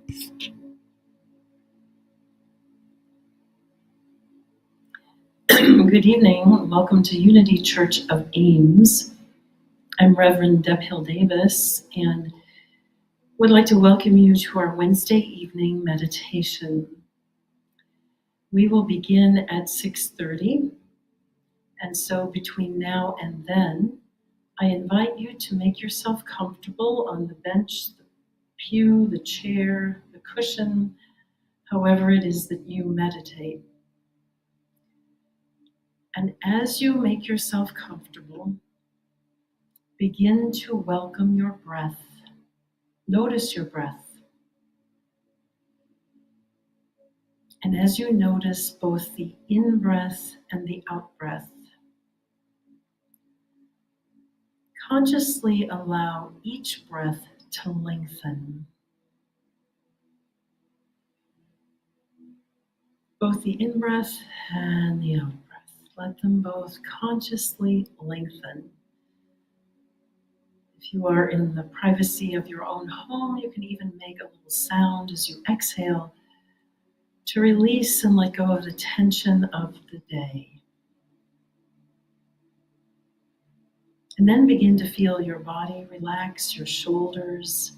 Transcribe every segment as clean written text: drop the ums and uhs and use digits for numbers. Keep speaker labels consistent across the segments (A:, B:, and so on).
A: Good evening. Welcome to Unity Church of Ames. I'm Reverend Deb Hill Davis and would like to welcome you to our Wednesday evening meditation. We will begin at 6:30, and so between now and then, I invite you to make yourself comfortable on the bench, the pew, the chair, the cushion, however it is that you meditate. And as you make yourself comfortable, begin to welcome your breath. Notice your breath. And as you notice both the in-breath and the out-breath, consciously allow each breath to lengthen. Both the in-breath and the out-breath. Let them both consciously lengthen. If you are in the privacy of your own home, you can even make a little sound as you exhale to release and let go of the tension of the day. And then begin to feel your body relax, your shoulders.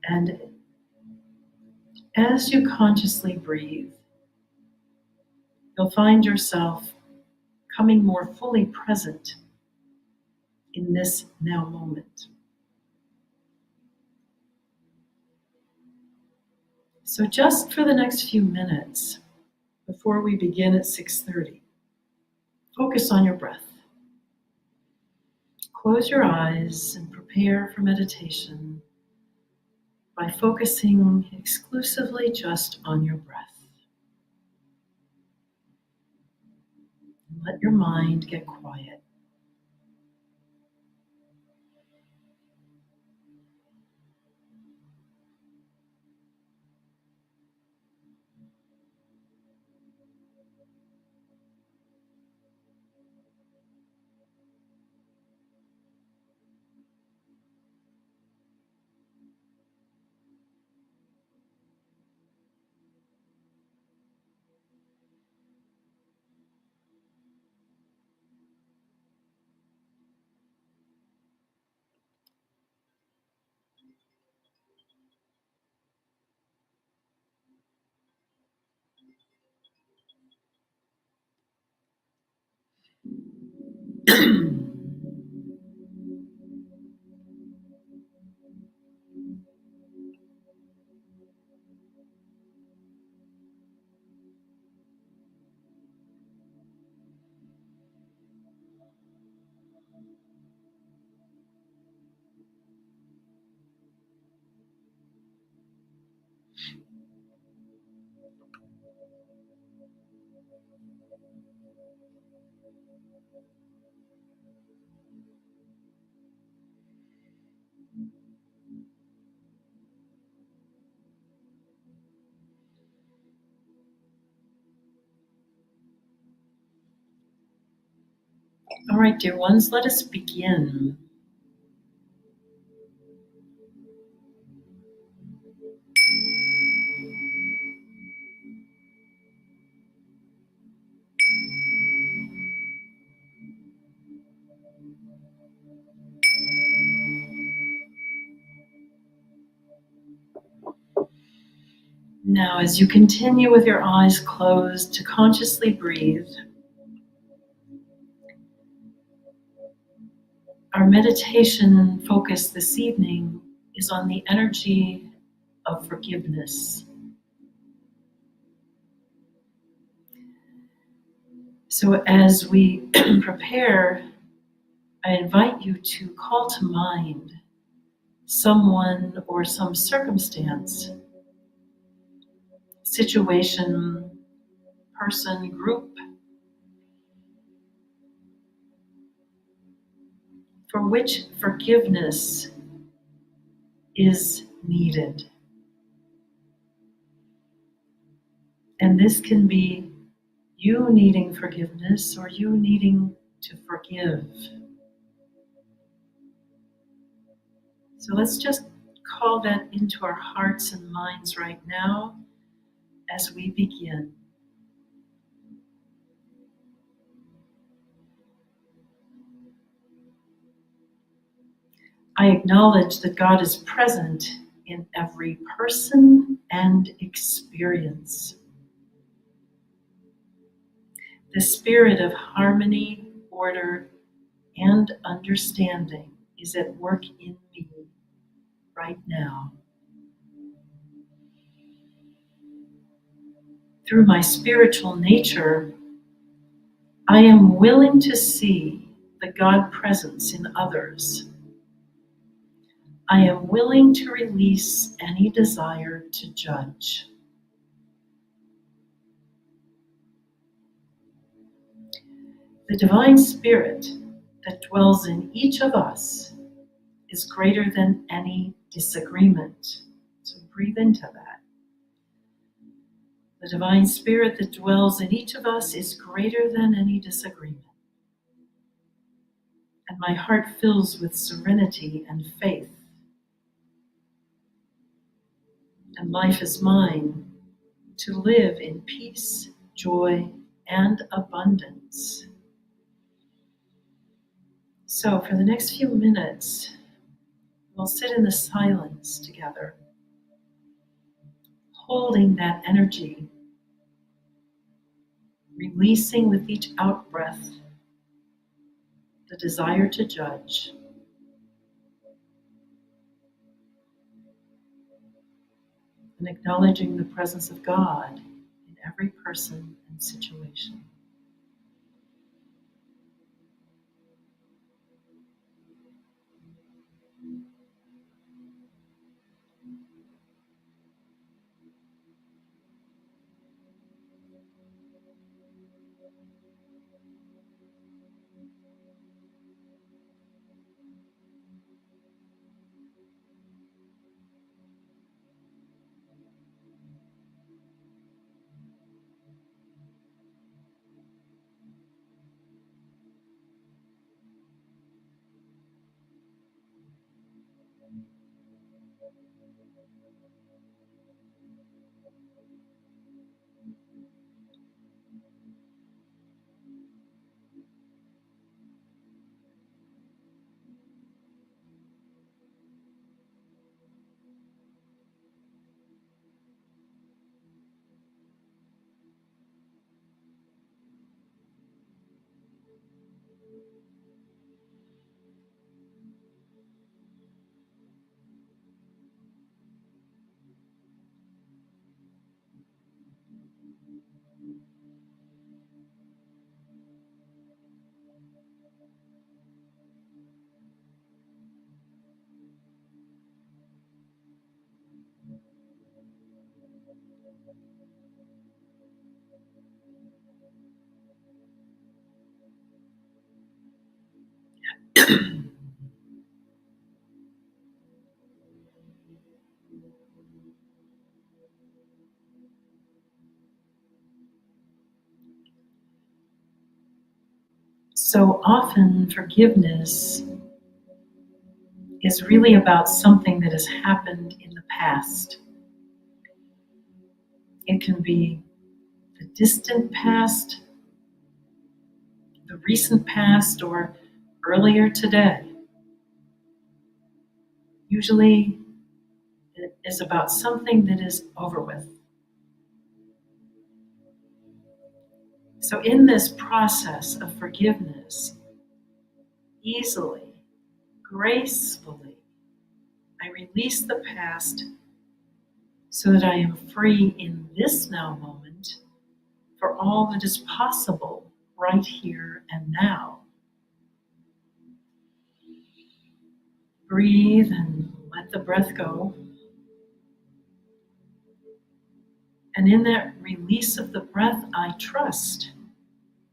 A: And as you consciously breathe, you'll find yourself coming more fully present in this now moment. So just for the next few minutes, before we begin at 6:30, focus on your breath. Close your eyes and prepare for meditation by focusing exclusively just on your breath. Let your mind get quiet. All right, dear ones, let us begin. Now, as you continue with your eyes closed to consciously breathe, our meditation focus this evening is on the energy of forgiveness. So as we prepare, I invite you to call to mind someone or some circumstance, situation, person, group, for which forgiveness is needed. And this can be you needing forgiveness or you needing to forgive. So let's just call that into our hearts and minds right now as we begin. I acknowledge that God is present in every person and experience. The spirit of harmony, order, and understanding is at work in me right now. Through my spiritual nature, I am willing to see the God presence in others. I am willing to release any desire to judge. The divine spirit that dwells in each of us is greater than any disagreement. So breathe into that. The divine spirit that dwells in each of us is greater than any disagreement. And my heart fills with serenity and faith. And life is mine to live in peace, joy, and abundance. So for the next few minutes, we'll sit in the silence together, holding that energy, releasing with each out-breath the desire to judge, and acknowledging the presence of God in every person and situation. So often forgiveness is really about something that has happened in the past. It can be the distant past, the recent past, or earlier today. Usually it is about something that is over with. So in this process of forgiveness, easily, gracefully, I release the past so that I am free in this now moment for all that is possible right here and now. Breathe and let the breath go. And in that release of the breath, I trust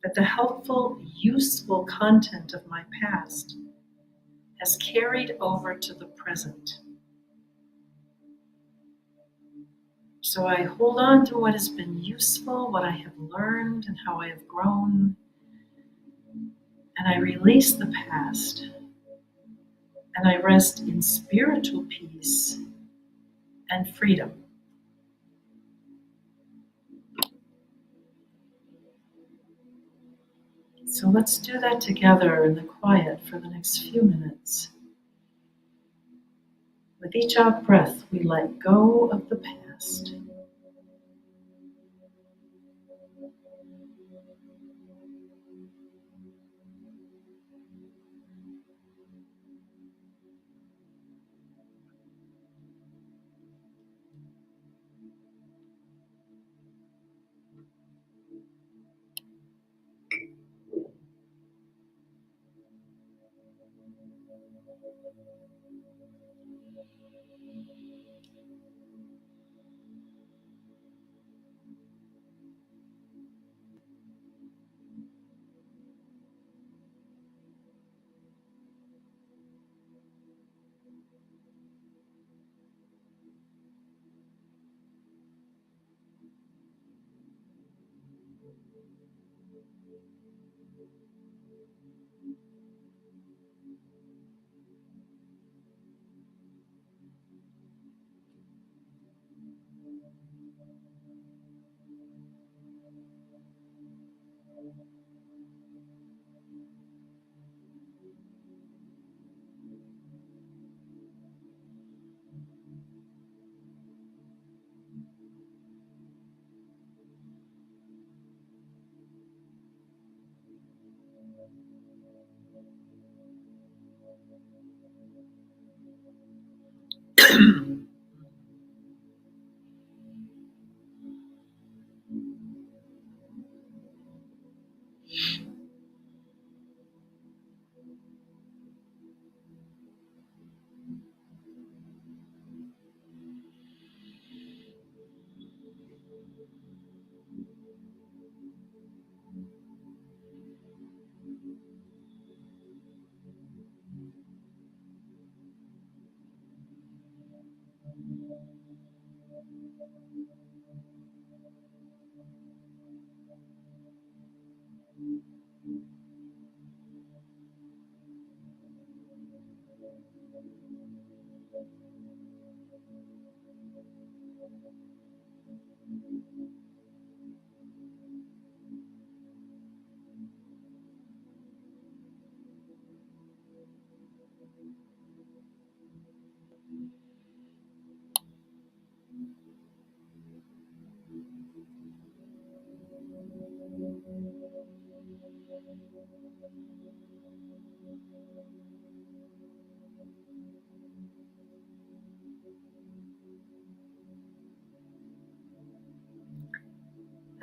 A: that the helpful, useful content of my past has carried over to the present. So I hold on to what has been useful, what I have learned, and how I have grown. And I release the past. and I rest in spiritual peace and freedom. So let's do that together in the quiet for the next few minutes. With each out breath, we let go of the past.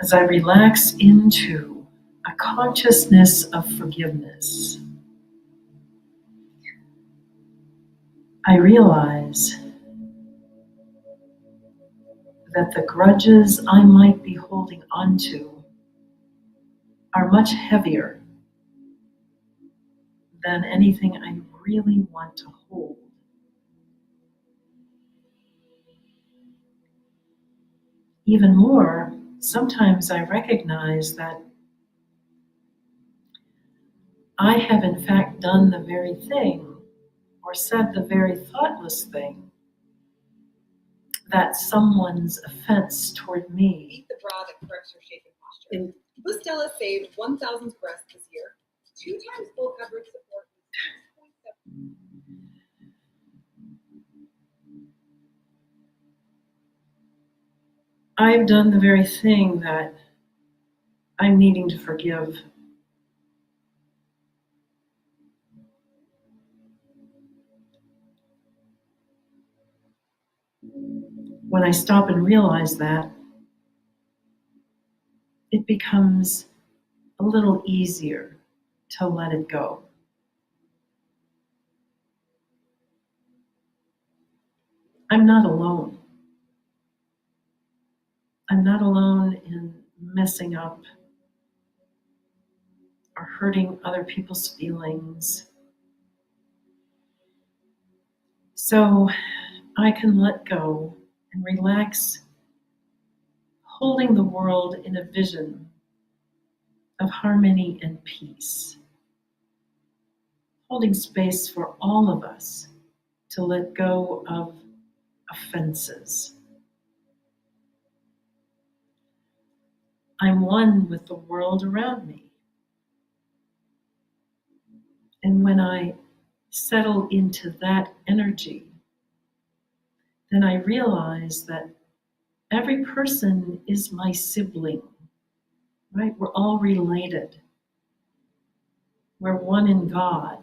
A: As I relax into a consciousness of forgiveness, I realize that the grudges I might be holding onto are much heavier than anything I really want to hold. Even more, sometimes I recognize that I have in fact done the very thing or said the very thoughtless thing that someone's offense toward me.
B: Eat the bra that corrects your shape and posture. And Wednesda saved 1,000 breasts this year. 2 times full coverage support.
A: I've done the very thing that I'm needing to forgive. When I stop and realize that, it becomes a little easier to let it go. I'm not alone. I'm not alone in messing up or hurting other people's feelings. So I can let go and relax, holding the world in a vision of harmony and peace. holding space for all of us to let go of offenses. I'm one with the world around me. And when I settle into that energy, then I realize that every person is my sibling, right? We're all related. We're one in God.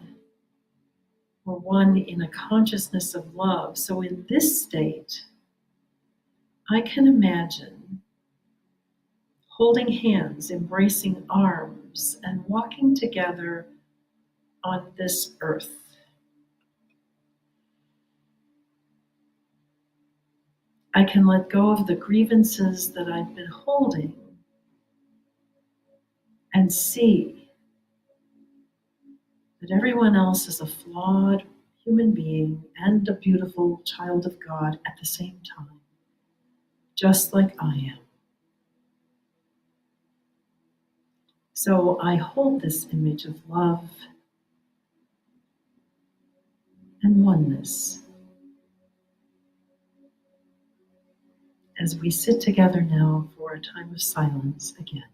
A: We're one in a consciousness of love. So in this state, I can imagine holding hands, embracing arms, and walking together on this earth. I can let go of the grievances that I've been holding and see that everyone else is a flawed human being and a beautiful child of God at the same time, just like I am. So I hold this image of love and oneness as we sit together now for a time of silence again.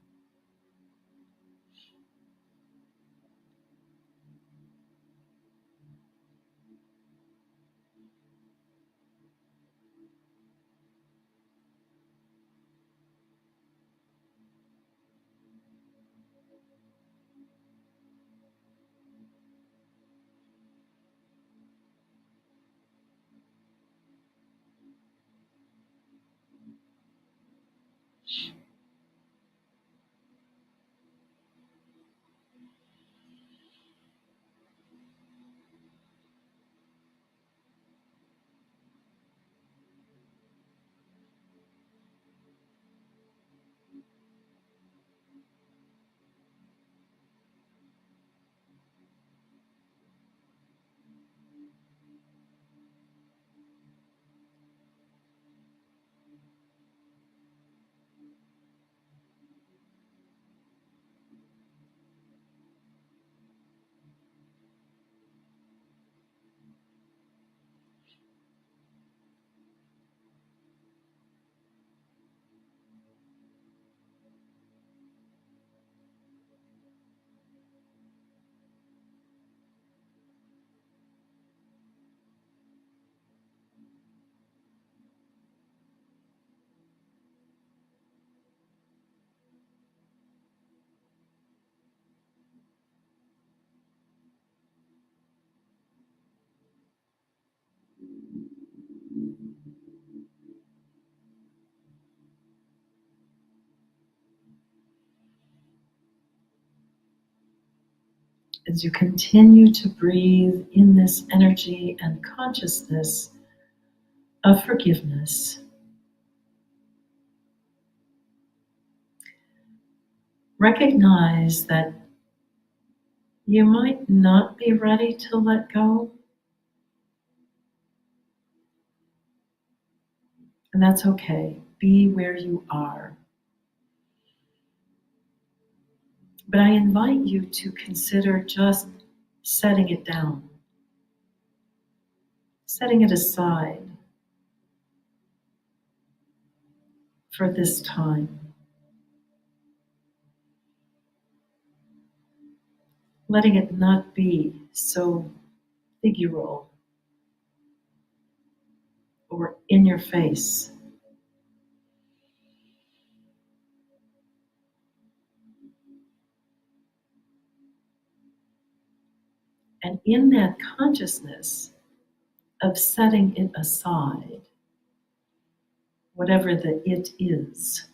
A: As you continue to breathe in this energy and consciousness of forgiveness, recognize that you might not be ready to let go, and that's okay. Be where you are. But I invite you to consider just setting it down, setting it aside for this time. Letting it not be so figural or in your face. And in that consciousness of setting it aside, whatever the it is,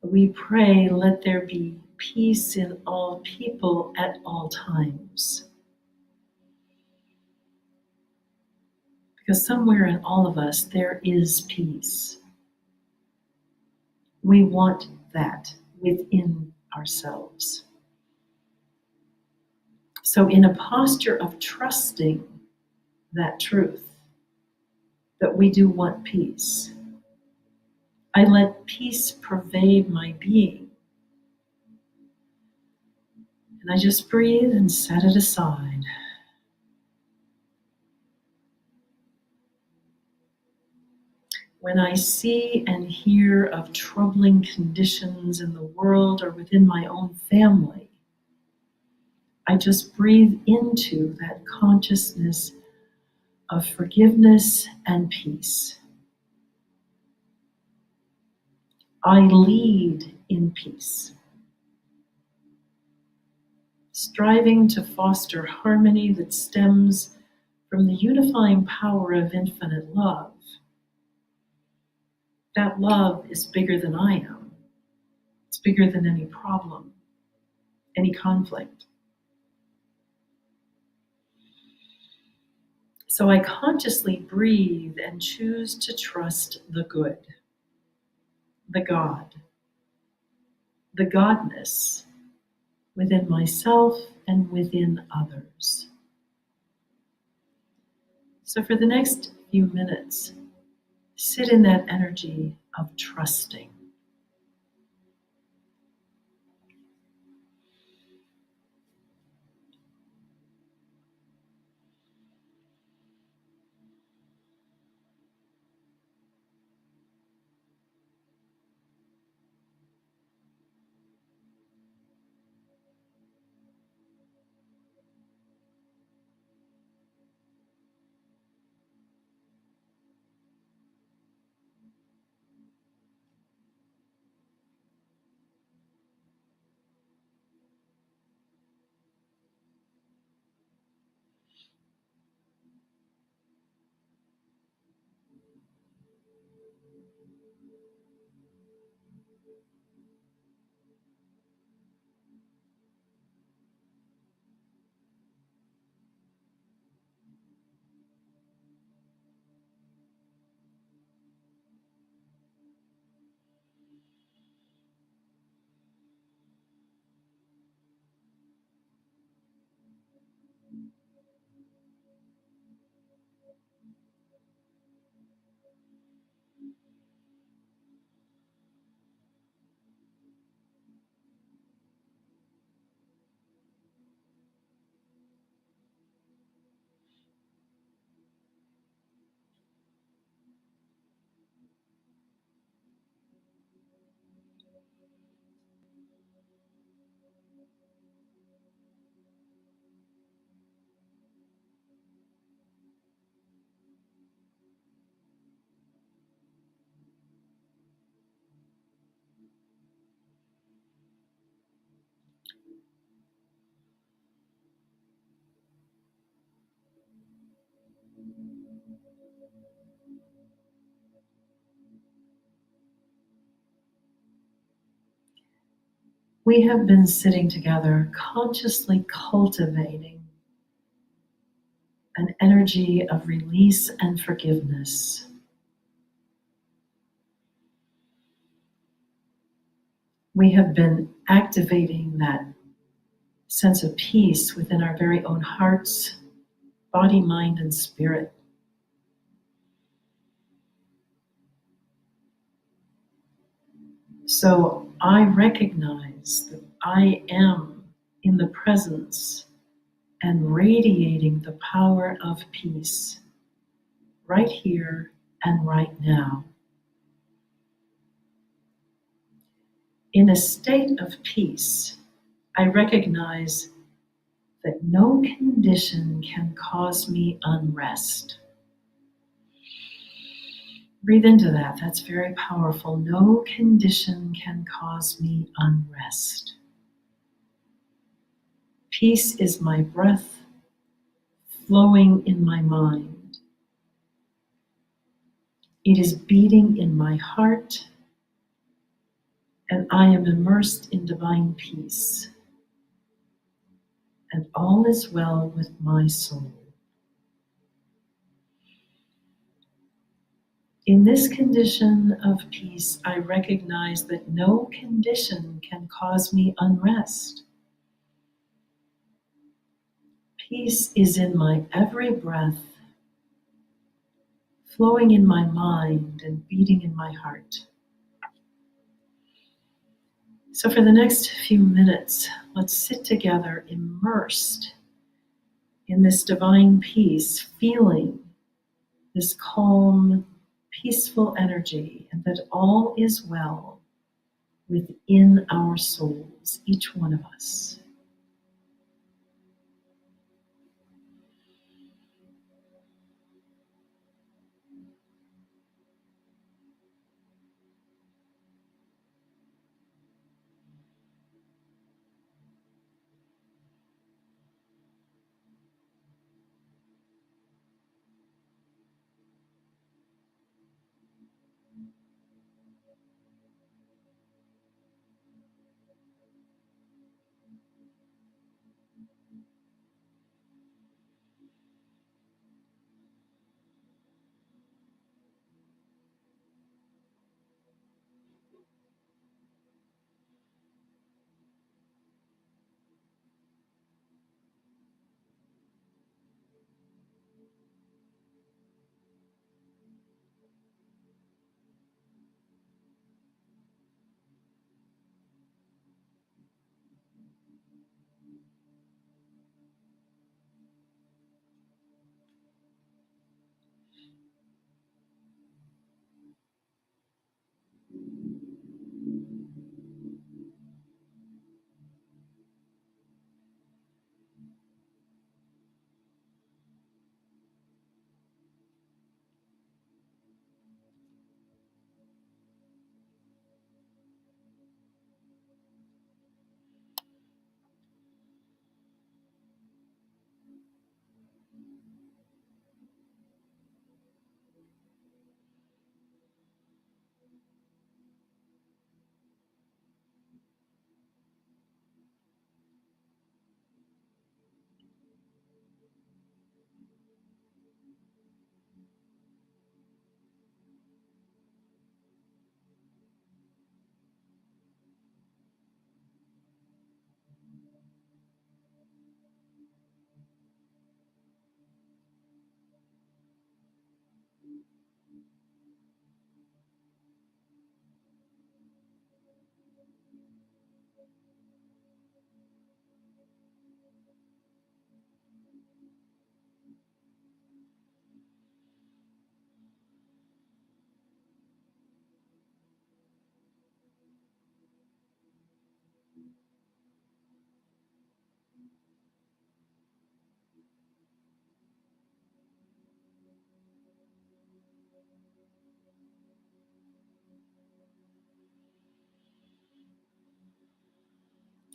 A: we pray, let there be peace in all people at all times. Because somewhere in all of us, there is peace. We want that within ourselves. So, in a posture of trusting that truth, that we do want peace, I let peace pervade my being. And I just breathe and set it aside. When I see and hear of troubling conditions in the world or within my own family, I just breathe into that consciousness of forgiveness and peace. I lead in peace, striving to foster harmony that stems from the unifying power of infinite love. That love is bigger than I am. It's bigger than any problem, any conflict. So I consciously breathe and choose to trust the good, the God, the Godness within myself and within others. So for the next few minutes, sit in that energy of trusting. We have been sitting together, consciously cultivating an energy of release and forgiveness. We have been activating that sense of peace within our very own hearts, body, mind, and spirit. So I recognize that I am in the presence and radiating the power of peace right here and right now. In a state of peace, I recognize that no condition can cause me unrest. Breathe into that. That's very powerful. No condition can cause me unrest. Peace is my breath flowing in my mind. It is beating in my heart, and I am immersed in divine peace. And all is well with my soul. In this condition of peace, I recognize that no condition can cause me unrest. Peace is in my every breath, flowing in my mind and beating in my heart. So for the next few minutes, let's sit together immersed in this divine peace, feeling this calm, peaceful energy, and that all is well within our souls, each one of us.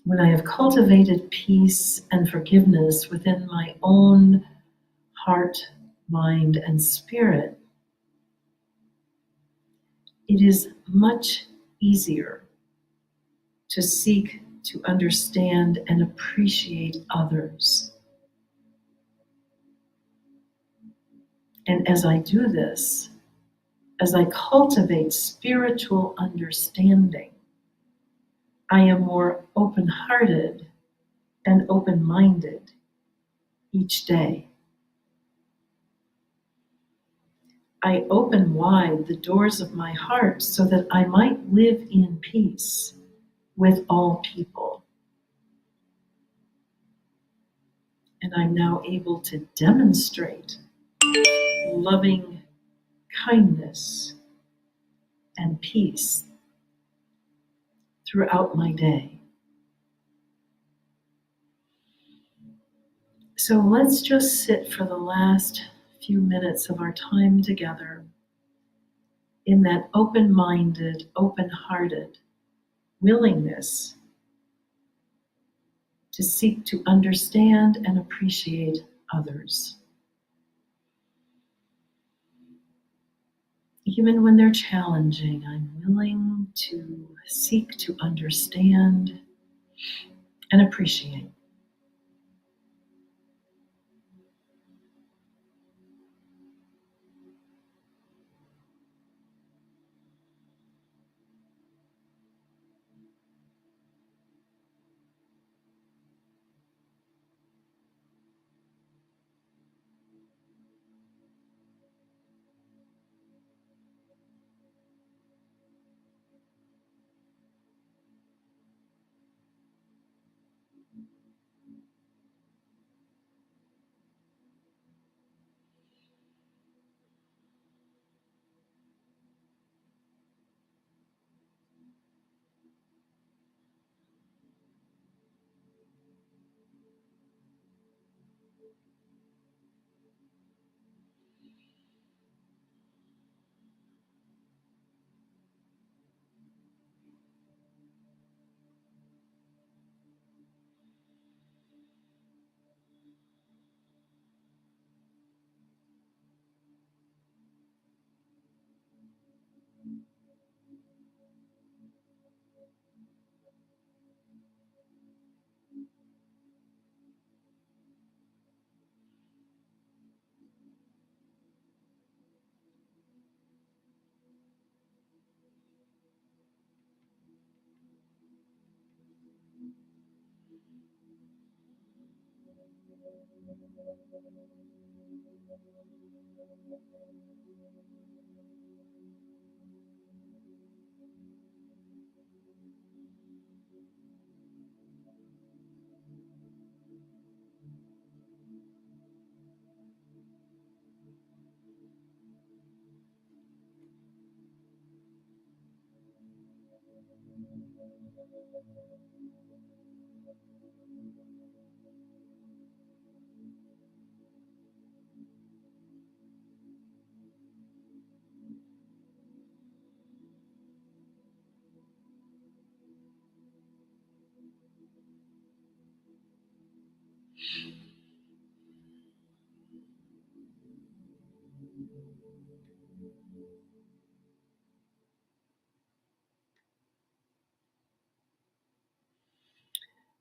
A: When I have cultivated peace and forgiveness within my own heart, mind, and spirit, it is much easier to seek to understand and appreciate others. And as I do this, as I cultivate spiritual understanding, I am more open-hearted and open-minded each day. I open wide the doors of my heart so that I might live in peace with all people. And I'm now able to demonstrate loving kindness and peace throughout my day. So let's just sit for the last few minutes of our time together in that open-minded, open-hearted willingness to seek to understand and appreciate others. Even when they're challenging, I'm willing to seek to understand and appreciate.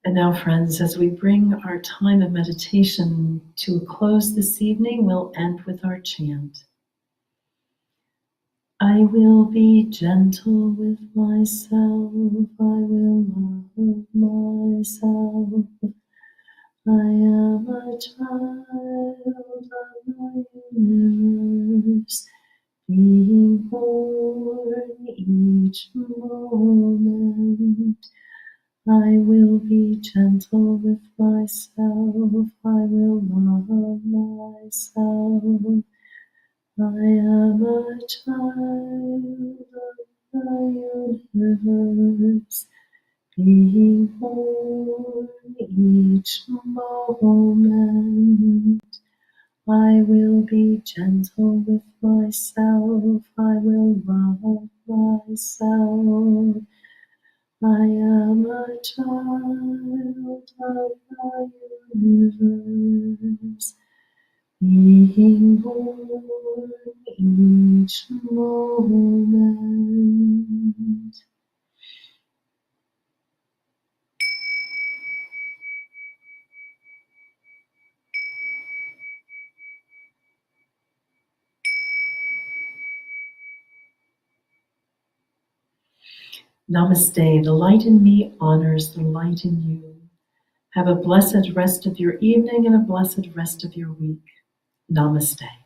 A: And now, friends, as we bring our time of meditation to a close this evening, we'll end with our chant. I will be gentle with myself, I will love myself. I am a child of the universe, being born each moment. I will be gentle with myself, I will love myself. I am a child of the universe, being born each moment. I will be gentle with myself, I will love myself. I am a child of the universe, being born each moment. Namaste. The light in me honors the light in you. Have a blessed rest of your evening and a blessed rest of your week. Namaste.